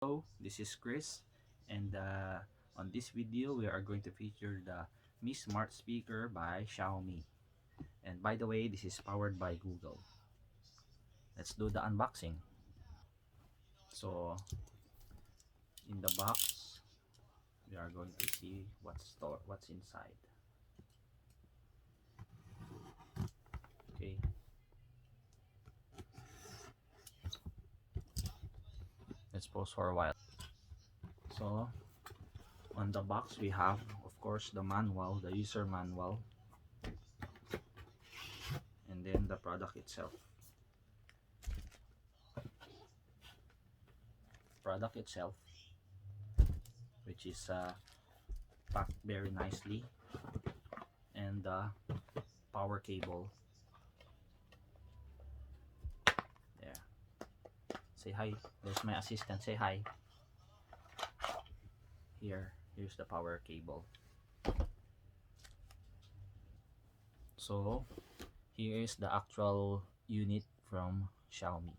Hello, this is Chris, and on this video we are going to feature the Mi Smart Speaker by Xiaomi. And by the way, this is powered by Google. Let's do the unboxing. So in the box, we are going to see what's inside. Okay, let's pause for a while. So on the box we have, of course, the manual, the user manual, and then the product itself. Product itself, which is packed very nicely, and the power cable. There. Say hi. There's my assistant. Say hi. Here's the power cable. So here is the actual unit from Xiaomi,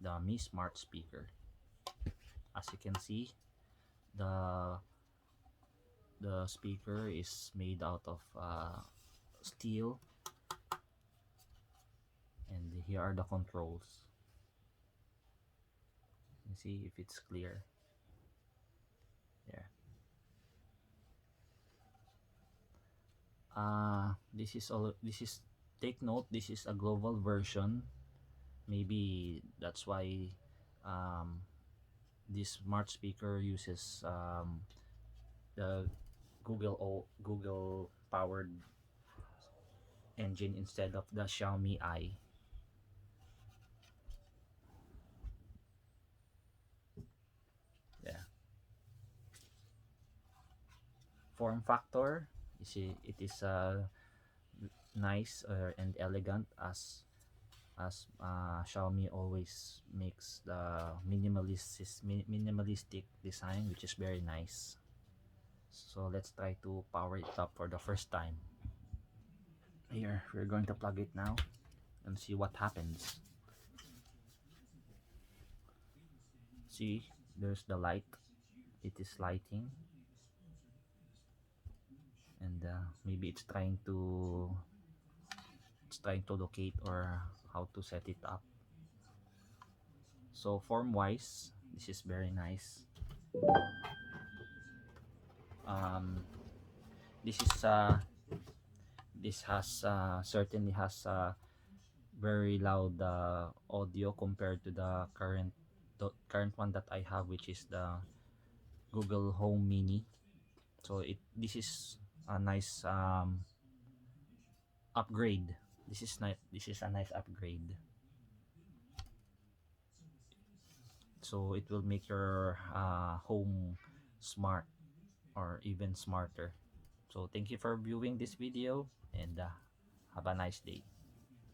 the Mi Smart Speaker. As you can see, the speaker is made out of steel, and here are the controls. You see if it's clear. There. This is, take note, this is a global version. Maybe that's why um, this smart speaker uses the Google powered engine instead of the Xiaomi i. Yeah. Form factor, you see, it is nice and elegant, as Xiaomi always makes the minimalistic design, which is very nice. So let's try to power it up for the first time. Here, we're going to plug it now and see what happens. See, there's the light. It is lighting, and maybe it's trying to locate or how to set it up. So form wise, this is very nice. um this is this has certainly has very loud audio compared to the current one that I have, which is the Google Home Mini. So this is a nice upgrade. This is a nice upgrade. So it will make your home smart or even smarter. So thank you for viewing this video, and have a nice day.